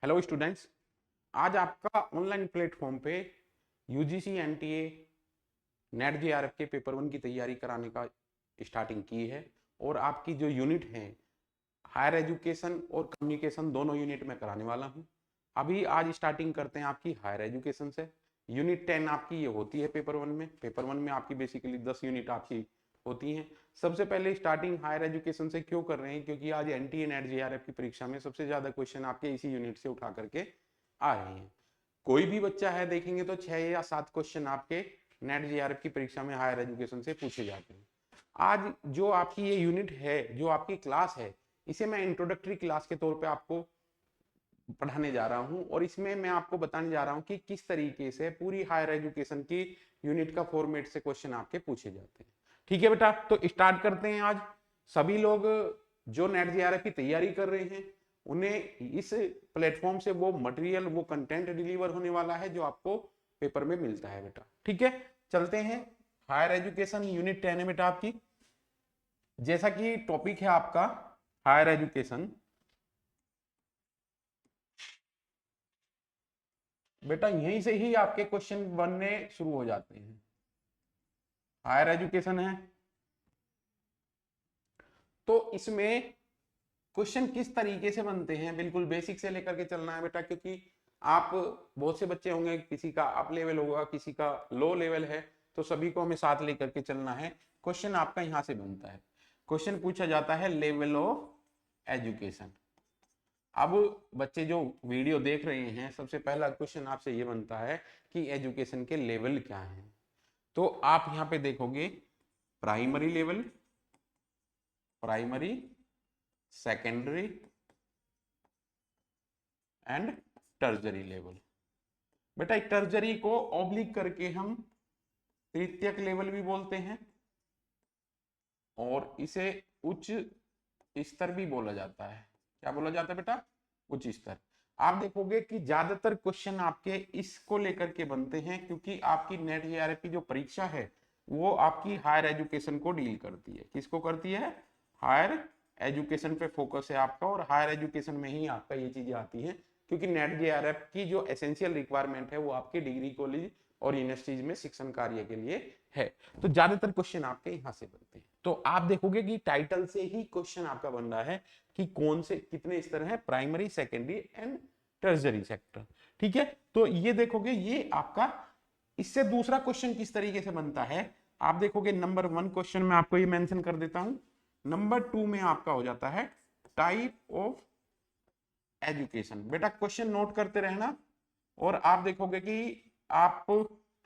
Hello students, आज आपका online platform पे यूजीसी एनटीए नेट जेआरएफ के पेपर 1 की तैयारी कराने का स्टार्टिंग की है। और आपकी जो यूनिट है हायर एजुकेशन और कम्युनिकेशन, दोनों यूनिट में कराने वाला हूं। अभी आज स्टार्टिंग करते हैं आपकी हायर एजुकेशन से। यूनिट 10 आपकी ये होती है पेपर 1 में। पेपर 1 में आपकी बेसिकली 10 यूनिट आपकी होती हैं। सबसे पहले स्टार्टिंग हायर एजुकेशन से क्यों कर रहे हैं, क्योंकि आज एनटीए नेट जेआरएफ की परीक्षा में सबसे ज्यादा क्वेश्चन आपके इसी यूनिट से उठा करके आ रहे हैं। कोई भी बच्चा है देखेंगे तो 6 या 7 क्वेश्चन आपके नेट जेआरएफ की परीक्षा में हायर एजुकेशन से पूछे जाते हैं। आज जो आपकी ये यूनिट है, जो आपकी क्लास है, इसे मैं इंट्रोडक्टरी क्लास के तौर पे आपको पढ़ाने जा रहा हूं। और इसमें मैं आपको बताने जा रहा हूं कि किस तरीके से पूरी हायर एजुकेशन की यूनिट का फॉर्मेट से क्वेश्चन आपके पूछे जाते हैं। ठीक है बेटा, तो स्टार्ट करते हैं। आज सभी लोग जो नेट जेआरएफ की तैयारी कर रहे हैं उन्हें इस प्लेटफॉर्म से वो मटेरियल, वो कंटेंट डिलीवर होने वाला है जो आपको पेपर में मिलता है बेटा। ठीक है, चलते हैं। हायर एजुकेशन यूनिट 10 है बेटा आपकी। जैसा कि टॉपिक है आपका हायर एजुकेशन, बेटा यहीं से ही आपके क्वेश्चन बनने शुरू हो जाते हैं। हायर एजुकेशन है तो इसमें क्वेश्चन किस तरीके से बनते हैं, बिल्कुल बेसिक से लेकर के चलना है बेटा। क्योंकि आप बहुत से बच्चे होंगे, किसी का अप लेवल होगा, किसी का लो लेवल है, तो सभी को हमें साथ लेकर के चलना है। क्वेश्चन आपका यहां से बनता है। क्वेश्चन पूछा जाता है लेवल ऑफ एजुकेशन। अब बच्चे जो वीडियो देख रहे हैं, सबसे पहला क्वेश्चन आपसे ये बनता है कि एजुकेशन के लेवल क्या हैं। तो आप यहां पे देखोगे primary level, primary, secondary and टर्जरी level. बेटा टर्जरी को ऑब्लिक करके हम तृतीयक लेवल भी बोलते हैं और इसे उच्च स्तर भी बोला जाता है। क्या बोला जाता है बेटा? उच्च स्तर। आप देखोगे कि ज्यादातर क्वेश्चन आपके इसको लेकर के बनते हैं, क्योंकि आपकी नेट जेआरएफ की जो परीक्षा है वो आपकी हायर एजुकेशन को डील करती है। किसको करती है? हायर एजुकेशन पे फोकस है आपका, और हायर एजुकेशन में ही आपका ये चीजें आती हैं। क्योंकि नेट जेआरएफ की जो एसेंशियल रिक्वायरमेंट है वो आपके डिग्री कॉलेज और यूनिवर्सिटीज में शिक्षण कार्य के लिए है। तो ज्यादातर क्वेश्चन आपके यहां से बनते हैं। तो आप देखोगे कि टाइटल से ही क्वेश्चन आपका बन रहा है कि कौन से कितने स्तर हैं, प्राइमरी, सेकेंडरी एंड टर्जरी सेक्टर। ठीक है, तो ये देखोगे ये आपका। इससे दूसरा क्वेश्चन किस तरीके से बनता है आप देखोगे। नंबर 1 क्वेश्चन में आपको ये मेंशन कर देता हूं। नंबर 2 में आपका हो जाता है टाइप ऑफ एजुकेशन। बेटा क्वेश्चन नोट करते रहना। और आप देखोगे कि आप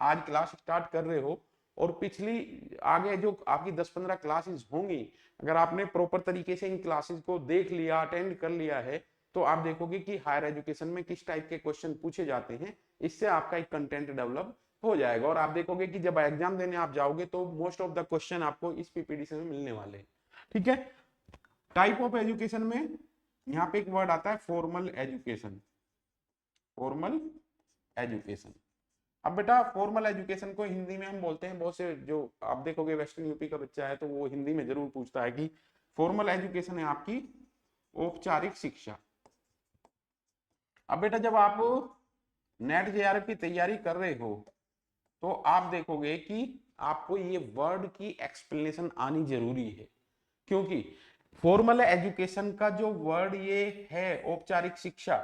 आज क्लास स्टार्ट कर रहे हो और पिछली आगे जो आपकी 10-15 क्लासेस होंगी, अगर आपने प्रॉपर तरीके से इन क्लासेस को देख लिया, अटेंड कर लिया है, तो आप देखोगे कि हायर एजुकेशन में किस टाइप के क्वेश्चन पूछे जाते हैं। इससे आपका एक कंटेंट डेवलप हो जाएगा। और आप देखोगे कि जब एग्जाम देने आप जाओगे तो मोस्ट ऑफ द क्वेश्चन आपको इस पीपीटी से मिलने वाले हैं। ठीक है, टाइप ऑफ एजुकेशन में यहाँ पे एक वर्ड आता है फॉर्मल एजुकेशन। Formal education. अब बेटा फॉर्मल एजुकेशन को हिंदी में हम बोलते हैं, बहुत से जो आप देखोगे वेस्टर्न यूपी का बच्चा है तो वो हिंदी में जरूर पूछता है कि फॉर्मल एजुकेशन है आपकी औपचारिक शिक्षा। अब बेटा जब आप नेट जेआरएफ की तैयारी कर रहे हो तो आप देखोगे कि आपको ये वर्ड की एक्सप्लेनेशन आनी जरूरी है। क्योंकि फॉर्मल एजुकेशन का जो वर्ड ये है औपचारिक शिक्षा,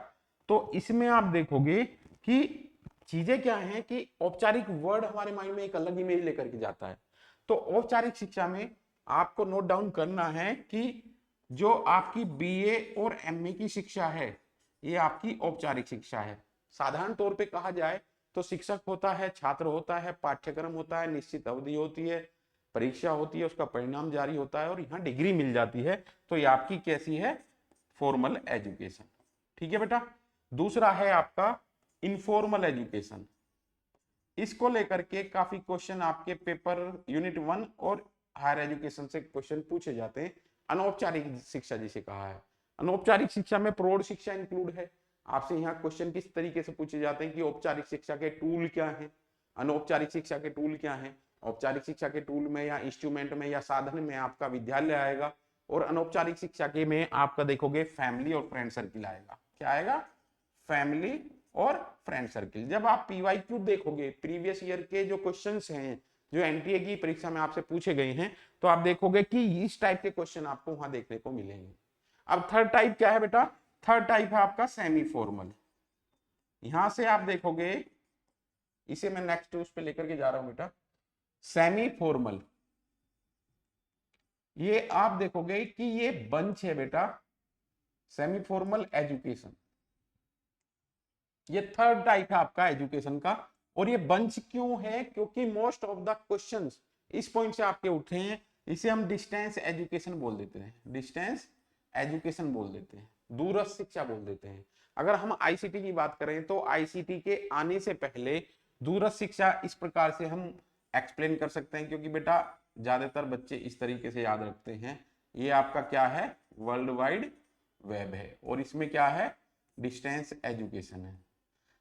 तो इसमें आप देखोगे कि चीजें क्या हैं कि औपचारिक वर्ड हमारे माइंड में एक अलग इमेज लेकर के जाता है। तो औपचारिक शिक्षा में आपको नोट डाउन करना है कि जो आपकी बीए और एमए की शिक्षा है ये आपकी औपचारिक शिक्षा है। साधारण तौर पे कहा जाए तो शिक्षक होता है, छात्र होता है, पाठ्यक्रम होता है, निश्चित अवधि होती है, परीक्षा होती है, उसका परिणाम जारी होता है और यहाँ डिग्री मिल जाती है। तो ये आपकी कैसी है? Formal education. ठीक है बेटा। दूसरा है आपका इनफॉर्मल एजुकेशन। इसको लेकर के काफी क्वेश्चन आपके पेपर यूनिट 1 और हायर एजुकेशन से क्वेश्चन पूछे जाते हैं। अनौपचारिक शिक्षा जिसे कहा है, अनौपचारिक शिक्षा में प्रौढ़ शिक्षा इंक्लूड है। आपसे यहाँ क्वेश्चन किस तरीके से पूछे जाते हैं कि औपचारिक शिक्षा के टूल क्या है, अनौपचारिक शिक्षा के टूल क्या है। औपचारिक शिक्षा के टूल में या इंस्ट्रूमेंट में या साधन में आपका विद्यालय आएगा, और अनौपचारिक शिक्षा के में आपका देखोगे फैमिली और फ्रेंड सर्किल आएगा। क्या आएगा? फैमिली और फ्रेंड सर्किल। जब आप पीवाईक्यू देखोगे, प्रीवियस ईयर के जो क्वेश्चंस हैं जो एनटीए की परीक्षा में आपसे पूछे गए हैं, तो आप देखोगे कि इस टाइप के क्वेश्चन आपको वहां देखने को मिलेंगे। अब थर्ड टाइप क्या है बेटा? थर्ड टाइप है आपका सेमी फॉर्मल। यहां से आप देखोगे, इसे मैं नेक्स्ट उस पे लेकर के जा रहा हूं बेटा, सेमी फॉर्मल। ये आप देखोगे कि ये बंच है बेटा, सेमी फॉर्मल एजुकेशन। ये थर्ड टाइप है आपका एजुकेशन का। और ये बंच क्यों है? क्योंकि मोस्ट ऑफ द क्वेश्चंस इस पॉइंट से आपके उठे हैं। इसे हम डिस्टेंस एजुकेशन बोल देते हैं, डिस्टेंस एजुकेशन बोल देते हैं, दूरस्थ शिक्षा बोल देते हैं। अगर हम आईसीटी की बात करें तो आईसीटी के आने से पहले दूरस्थ शिक्षा इस प्रकार से हम एक्सप्लेन कर सकते हैं, क्योंकि बेटा ज्यादातर बच्चे इस तरीके से याद रखते हैं। ये आपका क्या है? वर्ल्ड वाइड वेब है, और इसमें क्या है? डिस्टेंस एजुकेशन है।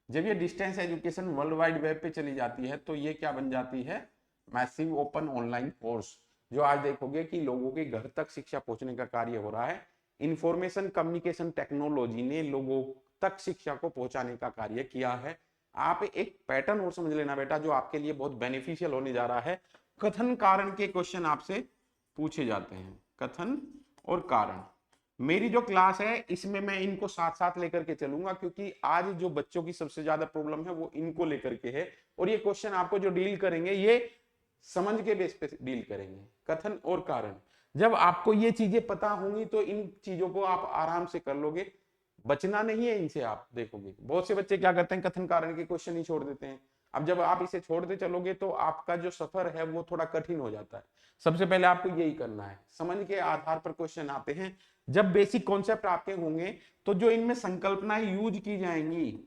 जब ये distance education world wide web पे चली जाती है तो ये क्या बन जाती है? Massive open online course. जो आज देखोगे कि लोगों के घर तक शिक्षा पहुंचने का कार्य हो रहा है। इंफॉर्मेशन कम्युनिकेशन टेक्नोलॉजी ने लोगों तक शिक्षा को पहुंचाने का कार्य किया है। आप एक पैटर्न और समझ लेना बेटा, जो आपके लिए बहुत बेनिफिशियल होने जा रहा है। कथन कारण के क्वेश्चन आपसे पूछे जाते हैं, कथन और कारण। मेरी जो क्लास है इसमें मैं इनको साथ साथ लेकर के चलूंगा, क्योंकि आज जो बच्चों की सबसे ज्यादा प्रॉब्लम है वो इनको लेकर के है। और ये क्वेश्चन आपको जो डील करेंगे ये समझ के बेस पे डील करेंगे, कथन और कारण। जब आपको ये चीजें पता होंगी तो इन चीजों को आप आराम से कर लोगे, बचना नहीं है इनसे। आप देखोगे बहुत से बच्चे क्या करते हैं, कथन कारण के क्वेश्चन ही छोड़ देते हैं। अब जब आप इसे छोड़ते चलोगे तो आपका जो सफर है वो थोड़ा कठिन हो जाता है। सबसे पहले आपको यही करना है, समझ के आधार पर क्वेश्चन आते हैं। जब बेसिक कॉन्सेप्ट आपके होंगे तो जो इनमें संकल्पनाएं यूज की जाएंगी,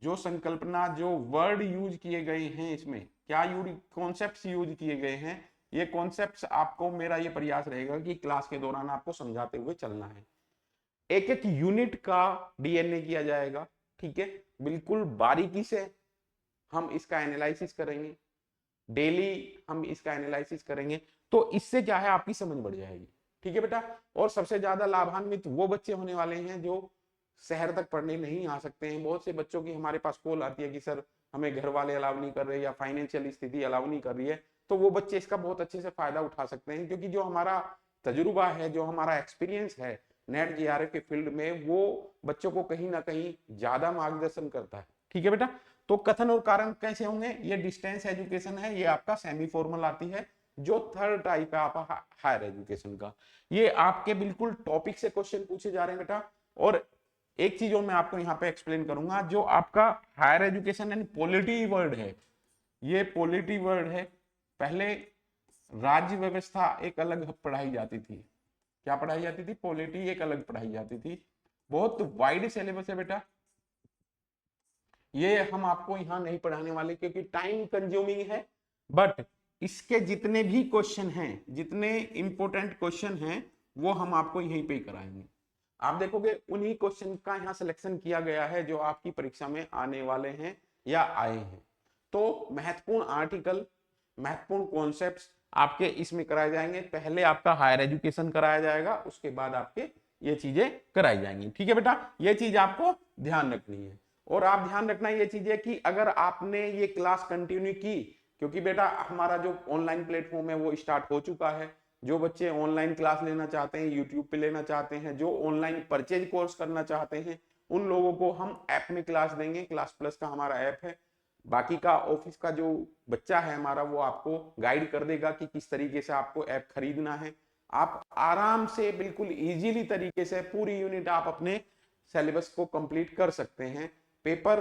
जो संकल्पना, जो वर्ड यूज किए गए हैं, इसमें क्या यूज कॉन्सेप्ट्स यूज किए गए हैं, ये कॉन्सेप्ट्स आपको, मेरा ये प्रयास रहेगा कि क्लास के दौरान आपको समझाते हुए चलना है। एक एक यूनिट का डीएनए किया जाएगा, ठीक है, बिल्कुल बारीकी से हम इसका एनालिसिस करेंगे, डेली हम इसका एनालिसिस करेंगे। तो इससे क्या है, आपकी समझ बढ़ जाएगी, ठीक है बेटा। और सबसे ज्यादा लाभान्वित वो बच्चे होने वाले हैं जो शहर तक पढ़ने नहीं आ सकते हैं। बहुत से बच्चों की हमारे पास कॉल आती है कि सर हमें घर वाले अलाउ नहीं कर रहे या फाइनेंशियल स्थिति अलाउ नहीं कर रही है। तो वो बच्चे इसका बहुत अच्छे से फायदा उठा सकते हैं, क्योंकि जो हमारा तजुर्बा है, जो हमारा एक्सपीरियंस है नेट जेआरएफ के फील्ड में, वो बच्चों को कहीं ना कहीं ज्यादा मार्गदर्शन करता है, ठीक है बेटा। तो कथन और कारण कैसे होंगे? ये डिस्टेंस एजुकेशन है, ये आपका सेमी फॉर्मल आती है। जो थर्ड टाइप है आपका हायर एजुकेशन का, ये आपके बिल्कुल टॉपिक से क्वेश्चन पूछे जा रहे हैं बेटा। और एक चीज और मैं आपको यहाँ पे एक्सप्लेन करूंगा, जो आपका हायर एजुकेशन यानी पॉलिटी वर्ड है, ये पॉलिटी वर्ड है। पहले राज्य व्यवस्था एक अलग पढ़ाई जाती थी। क्या पढ़ाई जाती थी? पॉलिटी एक अलग पढ़ाई जाती थी। बहुत वाइड सिलेबस है बेटा, ये हम आपको यहाँ नहीं पढ़ाने वाले क्योंकि टाइम कंज्यूमिंग है। बट इसके जितने भी क्वेश्चन हैं, जितने इंपॉर्टेंट क्वेश्चन हैं, वो हम आपको यहीं पे ही कराएंगे। आप देखोगे उन्हीं क्वेश्चन का यहाँ सिलेक्शन किया गया है जो आपकी परीक्षा में आने वाले हैं या आए हैं। तो महत्वपूर्ण आर्टिकल, महत्वपूर्ण कॉन्सेप्ट्स आपके इसमें कराए जाएंगे। पहले आपका हायर एजुकेशन कराया जाएगा, उसके बाद आपके ये चीजें कराई जाएंगी, ठीक है बेटा। ये चीज आपको ध्यान रखनी है। और आप ध्यान रखना ये चीजें कि अगर आपने ये क्लास कंटिन्यू की, क्योंकि बेटा हमारा जो ऑनलाइन प्लेटफॉर्म है वो स्टार्ट हो चुका है। जो बच्चे ऑनलाइन क्लास लेना चाहते हैं, यूट्यूब पे लेना चाहते हैं, जो ऑनलाइन परचेज कोर्स करना चाहते हैं, उन लोगों को हम ऐप में क्लास देंगे। क्लास प्लस का हमारा ऐप है। बाकी का ऑफिस का जो बच्चा है हमारा, वो आपको गाइड कर देगा कि किस तरीके से आपको ऐप खरीदना है। आप आराम से बिल्कुल इजीली तरीके से पूरी यूनिट आप अपने सिलेबस को कंप्लीट कर सकते हैं। पेपर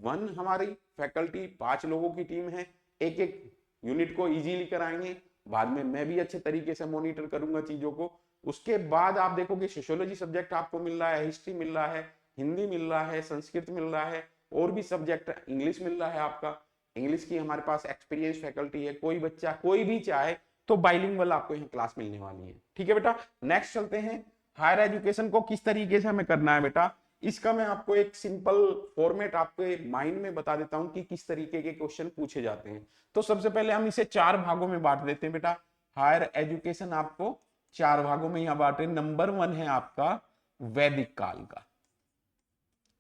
1 हमारी फैकल्टी 5 लोगों की टीम है, एक एक यूनिट को इजीली कराएंगे। बाद में मैं भी अच्छे तरीके से मॉनिटर करूंगा चीजों को। उसके बाद आप देखोगे सोशियोलॉजी सब्जेक्ट आपको मिल रहा है, हिस्ट्री मिल रहा है, हिंदी मिल रहा है, संस्कृत मिल रहा है, और भी सब्जेक्ट, इंग्लिश मिल रहा है आपका। इंग्लिश की हमारे पास एक्सपीरियंस फैकल्टी है। कोई बच्चा कोई भी चाहे तो बाइलिंगुअल आपको यहाँ क्लास मिलने वाली है, ठीक है बेटा। नेक्स्ट चलते हैं, हायर एजुकेशन को किस तरीके से हमें करना है बेटा। इसका मैं आपको एक सिंपल फॉर्मेट आपके माइंड में बता देता हूं कि किस तरीके के क्वेश्चन पूछे जाते हैं। तो सबसे पहले हम इसे 4 भागों में बांट देते हैं बेटा। हायर एजुकेशन आपको 4 भागों में यहां बांटे। नंबर 1 है आपका वैदिक काल का।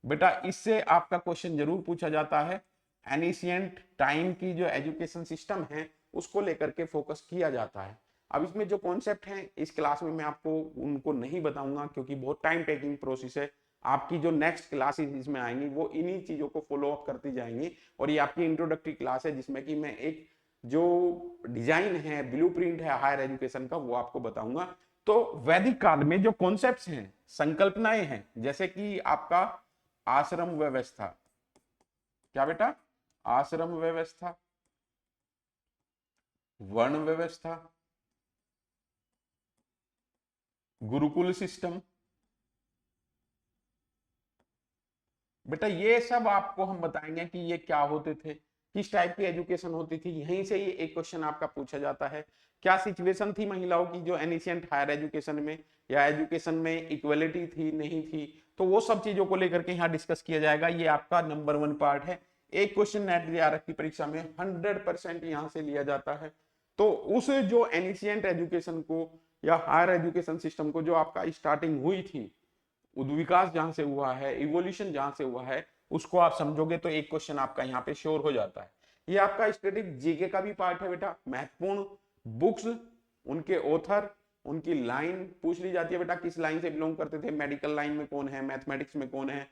बेटा इससे आपका क्वेश्चन जरूर पूछा जाता है। एनिशियंट टाइम की जो एजुकेशन सिस्टम है उसको लेकर के फोकस किया जाता है। अब इसमें जो कॉन्सेप्ट हैं इस क्लास में मैं आपको उनको नहीं बताऊंगा क्योंकि बहुत टाइम टेकिंग प्रोसेस है। आपकी जो नेक्स्ट क्लासेस इसमें आएंगी वो इन्हीं चीजों को फॉलो अप करती जाएंगी और ये आपकी इंट्रोडक्टरी क्लास है जिसमें कि मैं एक जो डिजाइन है, ब्लूप्रिंट है हायर एजुकेशन का, वो आपको बताऊंगा। तो वैदिक काल में जो कॉन्सेप्ट्स हैं, संकल्पनाएं हैं, जैसे कि आपका आश्रम व्यवस्था, क्या बेटा, आश्रम व्यवस्था, वर्ण व्यवस्था, गुरुकुल सिस्टम, बेटा ये सब आपको हम बताएंगे कि ये क्या होते थे, किस टाइप की एजुकेशन होती थी। यहीं से ये एक क्वेश्चन आपका पूछा जाता है, क्या सिचुएशन थी महिलाओं की जो एनिशियंट हायर एजुकेशन में, या एजुकेशन में इक्वलिटी थी नहीं थी, तो वो सब चीजों को लेकर के यहाँ डिस्कस किया जाएगा। ये आपका नंबर 1 पार्ट है। एक क्वेश्चन नेट जेआरएफ की परीक्षा में 100% यहाँ से लिया जाता है। तो उस जो एनिशियंट एजुकेशन को या हायर एजुकेशन सिस्टम को जो आपका स्टार्टिंग हुई थी, विकास जहां से हुआ है, इवोल्यूशन जहां से हुआ है, उसको आप समझोगे तो एक क्वेश्चन आपका यहाँ पे श्योर हो जाता है। ये आपका स्टैटिक जीके का भी पार्ट है बेटा। महत्वपूर्ण बुक्स, उनके ऑथर, उनकी लाइन पूछ ली जाती है बेटा, किस लाइन से बिलोंग करते थे, मेडिकल लाइन में कौन है, मैथमेटिक्स में कौन है,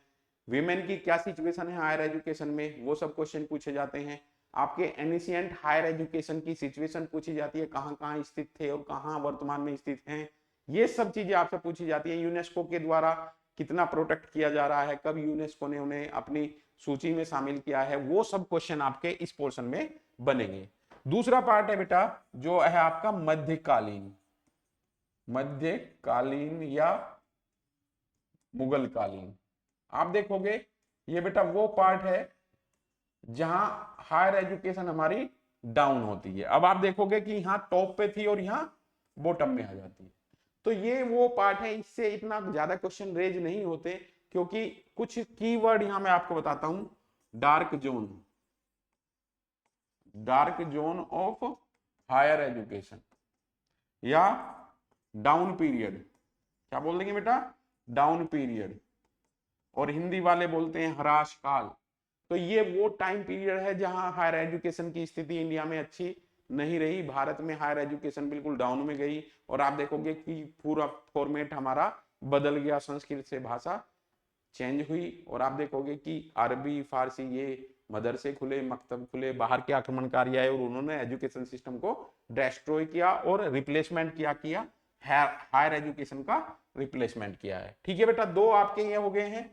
वीमेन की क्या सिचुएशन है हायर एजुकेशन में, वो सब क्वेश्चन पूछे जाते हैं। आपके एनिशियंट हायर एजुकेशन की सिचुएशन पूछी जाती है, कहाँ कहाँ स्थित थे और कहाँ वर्तमान में स्थित हैं, ये सब चीजें आपसे पूछी जाती है। यूनेस्को के द्वारा कितना प्रोटेक्ट किया जा रहा है, कब यूनेस्को ने उन्हें अपनी सूची में शामिल किया है, वो सब क्वेश्चन आपके इस पोर्शन में बनेंगे। दूसरा पार्ट है बेटा जो है आपका मध्यकालीन, मध्यकालीन या मुगल कालीन। आप देखोगे ये बेटा वो पार्ट है जहां हायर एजुकेशन हमारी डाउन होती है। अब आप देखोगे कि यहां टॉप पे थी और यहां बॉटम में आ जाती है। तो ये वो पार्ट है, इससे इतना ज्यादा क्वेश्चन रेज नहीं होते क्योंकि कुछ कीवर्ड यहां मैं आपको बताता हूं। Dark zone, dark zone of higher education, या डाउन पीरियड, क्या बोल देंगे बेटा, डाउन पीरियड, और हिंदी वाले बोलते हैं ह्रास काल। तो ये वो टाइम पीरियड है जहां हायर एजुकेशन की स्थिति इंडिया में अच्छी नहीं रही। भारत में हायर एजुकेशन बिल्कुल डाउन में गई और आप देखोगे कि पूरा फॉर्मेट हमारा बदल गया, संस्कृत से भाषा चेंज हुई। और आप देखोगे कि अरबी फारसी ये मदरसे खुले, मकतब खुले, बाहर के आक्रमणकारी आए और उन्होंने एजुकेशन सिस्टम को डिस्ट्रॉय किया और रिप्लेसमेंट किया हायर एजुकेशन का रिप्लेसमेंट किया है। ठीक है बेटा, दो आपके ये हो गए हैं।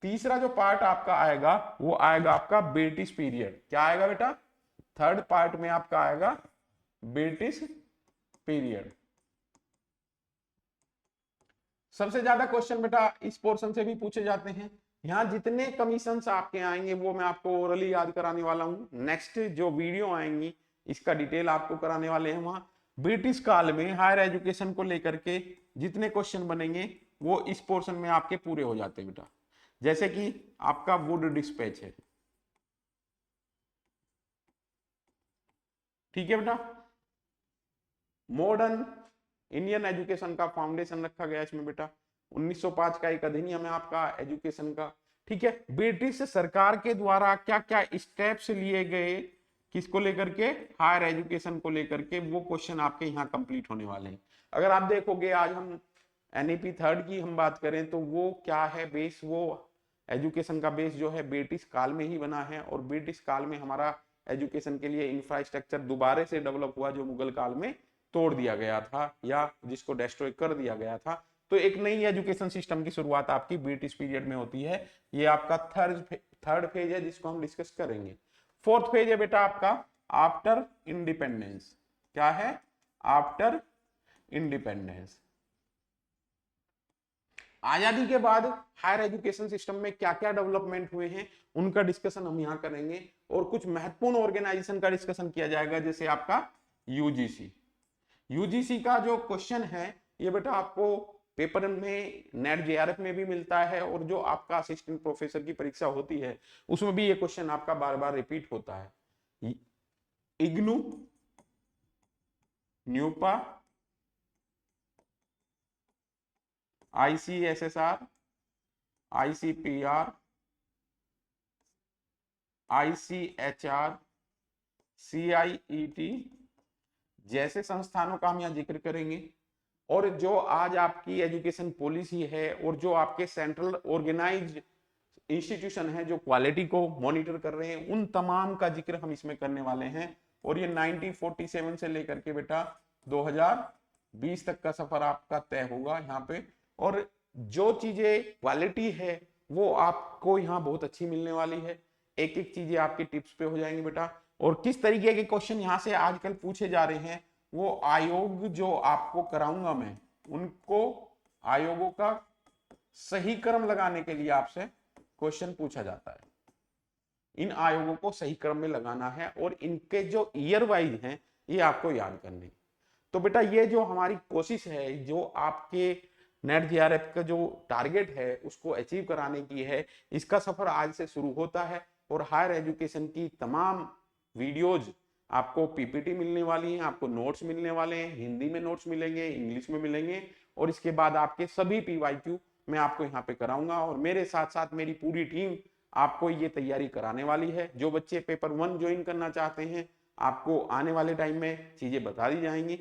तीसरा जो पार्ट आपका आएगा वो आएगा आपका ब्रिटिश पीरियड। क्या आएगा बेटा, थर्ड पार्ट में आपका आएगा ब्रिटिश पीरियड। सबसे ज्यादा क्वेश्चन बेटा इस पोर्शन से भी पूछे जाते हैं। यहाँ जितने कमीशन आपके आएंगे वो मैं आपको ओरली याद कराने वाला हूँ। नेक्स्ट जो वीडियो आएंगी इसका डिटेल आपको कराने वाले हैं। वहां ब्रिटिश काल में हायर एजुकेशन को लेकर के जितने क्वेश्चन बनेंगे वो इस पोर्शन में आपके पूरे हो जाते हैं बेटा। जैसे कि आपका वुड डिस्पैच है, ठीक है बेटा। मॉडर्न इंडियन एजुकेशन का फाउंडेशन रखा गया इसमें बेटा। 1905 का एक अधिनियम है आपका एजुकेशन का, ठीक है। ब्रिटिश सरकार के द्वारा क्या क्या स्टेप्स लिए गए किसको लेकर के, हायर एजुकेशन को लेकर के, वो क्वेश्चन आपके यहाँ कंप्लीट होने वाले हैं। अगर आप देखोगे आज हम एनईपी थर्ड की हम बात करें तो वो क्या है बेस, वो एजुकेशन का बेस जो है ब्रिटिश काल में ही बना है। और ब्रिटिश काल में हमारा एजुकेशन के लिए इंफ्रास्ट्रक्चर दोबारा से डेवलप हुआ जो मुगल काल में तोड़ दिया गया था या जिसको डिस्ट्रॉय कर दिया गया था। तो एक नई एजुकेशन सिस्टम की शुरुआत आपकी ब्रिटिश पीरियड में होती है। ये आपका थर्ड फेज है जिसको हम डिस्कस करेंगे। फोर्थ फेज है बेटा आपका आफ्टर इंडिपेंडेंस। क्या है, आफ्टर इंडिपेंडेंस। आजादी के बाद हायर एजुकेशन सिस्टम में क्या क्या डेवलपमेंट हुए हैं उनका डिस्कशन हम यहां करेंगे। और कुछ महत्वपूर्ण ऑर्गेनाइजेशन का डिस्कशन किया जाएगा जैसे आपका यूजीसी। यूजीसी का जो क्वेश्चन है ये बेटा आपको पेपर में नेट जेआरएफ में भी मिलता है और जो आपका असिस्टेंट प्रोफेसर की परीक्षा होती है उसमें भी ये क्वेश्चन आपका बार बार रिपीट होता है। IGNOU, NUEPA, ICSSR, ICPR, ICHR, CIET जैसे संस्थानों का हम यहाँ जिक्र करेंगे। और जो आज आपकी एजुकेशन पॉलिसी है और जो आपके सेंट्रल ऑर्गेनाइज्ड इंस्टीट्यूशन है जो क्वालिटी को मॉनिटर कर रहे हैं, उन तमाम का जिक्र हम इसमें करने वाले हैं। और ये 1947 से लेकर के बेटा 2020 तक का सफर आपका तय होगा यहाँ पे। और जो चीजें क्वालिटी है वो आपको यहाँ बहुत अच्छी मिलने वाली है। एक एक चीजें आपकी टिप्स पे हो जाएंगी बेटा। और किस तरीके के क्वेश्चन यहाँ से आजकल पूछे जा रहे हैं, वो आयोग जो आपको कराऊंगा मैं, उनको आयोगों का सही क्रम लगाने के लिए आपसे क्वेश्चन पूछा जाता है। इन आयोगों को सही क्रम में लगाना है और इनके जो ईयर वाइज हैं ये आपको याद करने। तो बेटा ये जो हमारी कोशिश है, जो आपके नेट जीआरएफ का जो टारगेट है उसको अचीव कराने की है, इसका सफर आज से शुरू होता है। और हायर एजुकेशन की तमाम वीडियोज आपको पीपीटी मिलने वाली हैं, आपको नोट्स मिलने वाले हैं, हिंदी में नोट्स मिलेंगे, इंग्लिश में मिलेंगे। और इसके बाद आपके सभी पीवाईक्यू मैं आपको यहाँ पे कराऊंगा। और मेरे साथ साथ मेरी पूरी टीम आपको ये तैयारी कराने वाली है। जो बच्चे पेपर 1 ज्वाइन करना चाहते हैं, आपको आने वाले टाइम में चीजें बता दी जाएंगी।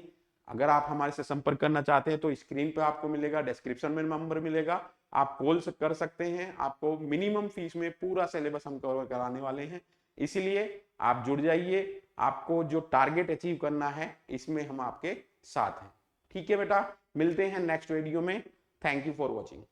अगर आप हमारे से संपर्क करना चाहते हैं तो स्क्रीन पे आपको मिलेगा, डिस्क्रिप्शन में नंबर मिलेगा, आप कॉल कर सकते हैं। आपको मिनिमम फीस में पूरा सिलेबस हम कवर कराने वाले हैं, इसीलिए आप जुड़ जाइए। आपको जो टारगेट अचीव करना है इसमें हम आपके साथ हैं। ठीक है बेटा, मिलते हैं नेक्स्ट वीडियो में। Thank you for watching.